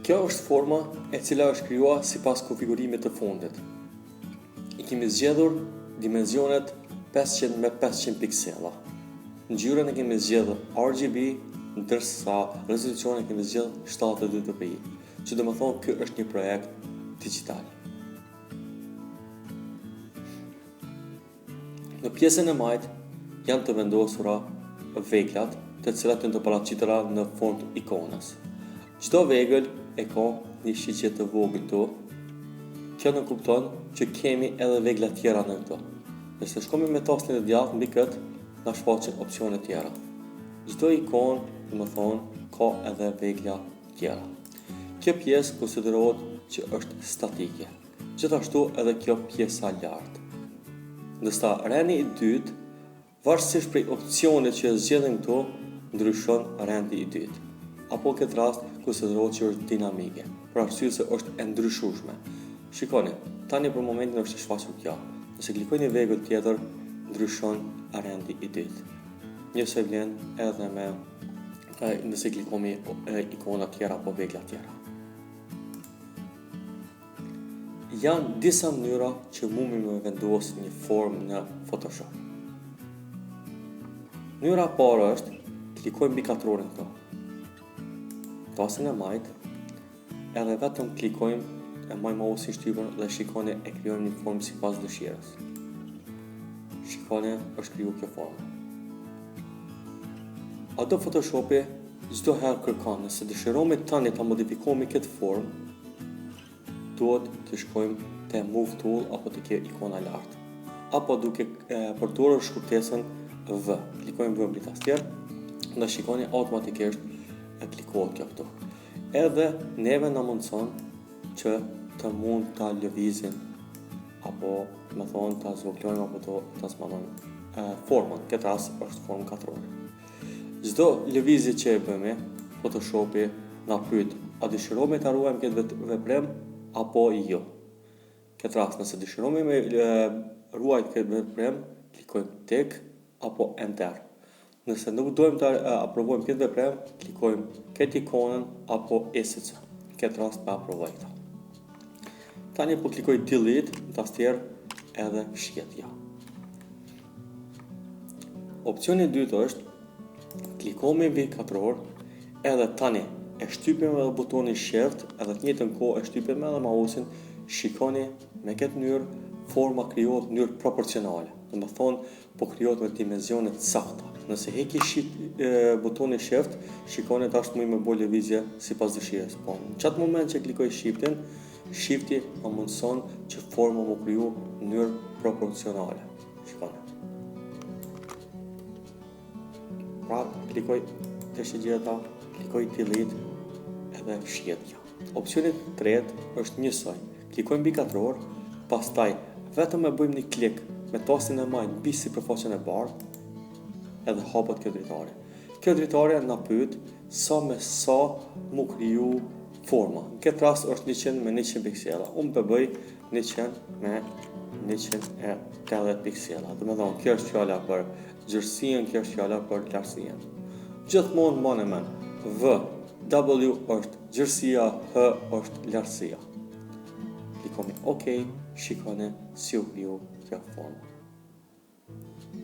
Kjo është forma e cila është krijuar sipas konfigurimit të fundit. I kemi zgjedhur dimensionet 500 me 500 piksela. Ngjyrën e kemi zgjedhur RGB, ndërsa rezolucionin e kemi zgjedhur 72 dpi. Që do të thonë ky është një projekt digital. Në pjesën e majtë janë të vendosura veglat, të cilat janë të paraqitura në formë ikonës. Çdo vegël e ka një shigje të vogël këtu. Kjo në kupton që kemi edhe vegla tjera në këto. Nëse shkomi me tastin e djathtë mbi këtë, na shfaqen opsione tjera. Çdo ikonë, domethënë, ka edhe vegla tjera. Kjo pjesë konsiderohet që është statike. Gjithashtu edhe kjo pjesa lartë. Ndërsa rendi i dytë, varësisht prej opsionit që zgjedhim këtu, ndryshon rendi i dytë. Apo në këtë rast konsiderohet që është dinamike, për arsye se është e ndryshueshme. Shikoni, tani për momentin është e shfaqur kjo. Nëse klikoj një vegël tjetër, ndryshon rendi i dytë. Njësoj vlen edhe me nëse klikomi ikona tjera apo vegla tjera. Janë disa mënyra që mund me vendosë një formë në Photoshop. Mënyra e parë është klikojmë mbi katrorin këtu. Tastin e majtë, edhe vetëm klikojmë e maj mausin shtypën dhe shikoni e krijojmë një formë sipas dëshirës. Shikoni është kriju kjo formë. Adobe Photoshopi çdo herë kërkon nëse dëshirojmë tani ta modifikomi këtë formë, duhet të shkojmë te Move Tool apo te kjo ikona lart. Apo duke përdorur shkruesën V. Klikojmë V mbi tastier, na shikoni automatikisht e klikohet kjo këtu. Edhe neve na mundson që të mund ta lëvizim apo më thonë ta zvoglojmë apo ta zmanojmë formën. Këtë rast është formë katrore. Çdo lëvizje që e bëmi, Photoshopi na pyet a dëshirojmë ta ruajmë këtë veprim apo jo. Këtë rast nëse dëshirojmë me ruajt këtë veprim, klikojmë tek apo enter. Nëse nuk dojmë të aprovojmë këtë veprim, klikojmë këtë ikonën apo ESC. Këtë rast pa aprovoj këta. Tani po klikoj delete në tastier edhe shjetja. Opsioni i dytë është klikojmë mbi katror edhe tani e shtypim edhe butonin shift edhe të njëjtën kohë e shtypim edhe mausin, shikoni me këtë mënyrë forma krijohet në mënyrë proporcionale. Do të thonë po krijohet me dimensione të sakta. Nëse heki butonin shift, shikoni tash mund me bëj lëvizje sipas dëshirës. Po në çat moment që klikoj shiftin, shifti më mundson që forma më kriju në mënyrë proporcionale. Shikoni. Pra klikoj te shigjeta, klikoj delete edhe shjetja. Opsioni i tretë është njësoj. Klikojmë mbi katror, pastaj vetëm e bëjmë një klik me tastin e majtë mbi sipërfaqen e bardhë edhe hapet kjo dritare. Kjo dritare na pyet sa me sa mu kriju forma. Në këtë rast është 100 me 100 piksela. Unë po bëj 100 me 180 piksela. Do të thonë kjo është fjala për gjerësinë, kjo është fjala për lartësinë. Gjithmonë mbani mend, V, W është gjerësia, H është lartësia. Klikoni OK, shikoni si u kriju kjo formë.